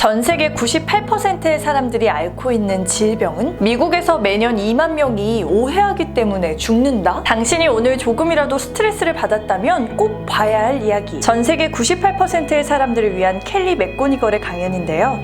전 세계 98%의 사람들이 앓고 있는 질병은 미국에서 매년 2만 명이 오해하기 때문에 죽는다? 당신이 오늘 조금이라도 스트레스를 받았다면 꼭 봐야 할 이야기. 전 세계 98%의 사람들을 위한 켈리 맥고니걸의 강연인데요.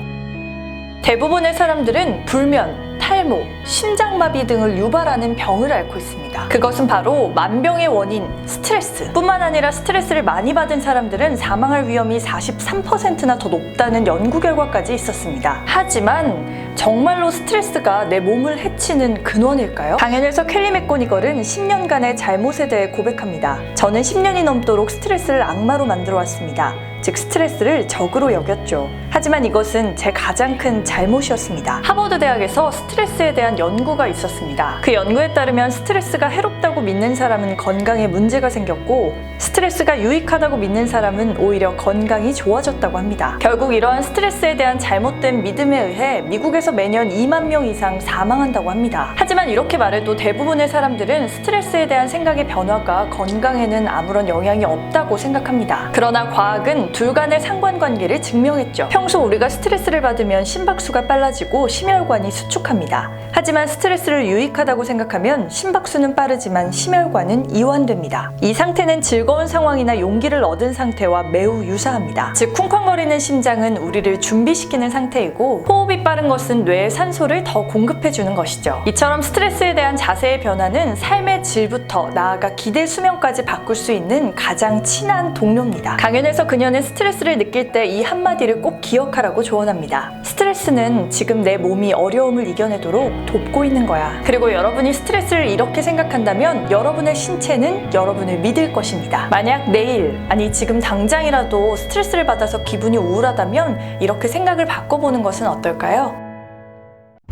대부분의 사람들은 불면, 탈모, 심장마비 등을 유발하는 병을 앓고 있습니다. 그것은 바로 만병의 원인, 스트레스. 뿐만 아니라 스트레스를 많이 받은 사람들은 사망할 위험이 43%나 더 높다는 연구 결과까지 있었습니다. 하지만 정말로 스트레스가 내 몸을 해치는 근원일까요? 강연에서 켈리 맥고니걸은 10년간의 잘못에 대해 고백합니다. 저는 10년이 넘도록 스트레스를 악마로 만들어 왔습니다. 즉 스트레스를 적으로 여겼죠. 하지만 이것은 제 가장 큰 잘못이었습니다. 하버드 대학에서 스트레스에 대한 연구가 있었습니다. 그 연구에 따르면 스트레스가 해롭다고 믿는 사람은 건강에 문제가 생겼고 스트레스가 유익하다고 믿는 사람은 오히려 건강이 좋아졌다고 합니다. 결국 이러한 스트레스에 대한 잘못된 믿음에 의해 미국에서 매년 2만 명 이상 사망한다고 합니다. 하지만 이렇게 말해도 대부분의 사람들은 스트레스에 대한 생각의 변화가 건강에는 아무런 영향이 없다고 생각합니다. 그러나 과학은 둘 간의 상관관계를 증명했죠. 평소 우리가 스트레스를 받으면 심박수가 빨라지고 심혈관이 수축합니다. 하지만 스트레스를 유익하다고 생각하면 심박수는 빠르지만 심혈관은 이완됩니다. 이 상태는 즐거운 상황이나 용기를 얻은 상태와 매우 유사합니다. 즉 쿵쾅거리는 심장은 우리를 준비시키는 상태이고 호흡이 빠른 것은 뇌에 산소를 더 공급해주는 것이죠. 이처럼 스트레스에 대한 자세의 변화는 삶의 질부터 나아가 기대 수명까지 바꿀 수 있는 가장 친한 동료입니다. 강연에서 그녀는 스트레스를 느낄 때 이 한마디를 꼭 기억하라고 조언합니다. 스트레스는 지금 내 몸이 어려움을 이겨내도록 돕고 있는 거야. 그리고 여러분이 스트레스를 이렇게 생각한다면 여러분의 신체는 여러분을 믿을 것입니다. 만약 내일, 아니 지금 당장이라도 스트레스를 받아서 기분이 우울하다면 이렇게 생각을 바꿔보는 것은 어떨까요?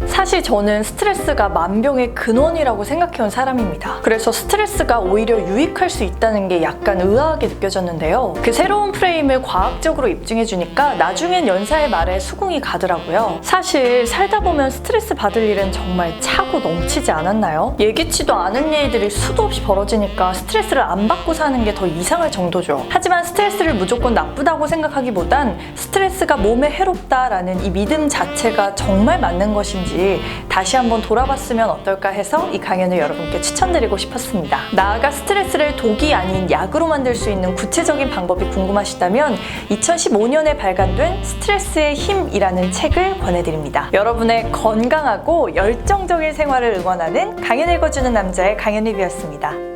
사실 저는 스트레스가 만병의 근원이라고 생각해온 사람입니다. 그래서 스트레스가 오히려 유익할 수 있다는 게 약간 의아하게 느껴졌는데요. 그 새로운 프레임을 과학적으로 입증해주니까 나중엔 연사의 말에 수긍이 가더라고요. 사실 살다 보면 스트레스 받을 일은 정말 차고 넘치지 않았나요? 예기치도 않은 일들이 수도 없이 벌어지니까 스트레스를 안 받고 사는 게 더 이상할 정도죠. 하지만 스트레스를 무조건 나쁘다고 생각하기보단 스트레스가 몸에 해롭다라는 이 믿음 자체가 정말 맞는 것인지 다시 한번 돌아봤으면 어떨까 해서 이 강연을 여러분께 추천드리고 싶었습니다. 나아가 스트레스를 독이 아닌 약으로 만들 수 있는 구체적인 방법이 궁금하시다면 2015년에 발간된 스트레스의 힘이라는 책을 권해드립니다. 여러분의 건강하고 열정적인 생활을 응원하는 강연 읽어주는 남자의 강연 리뷰였습니다.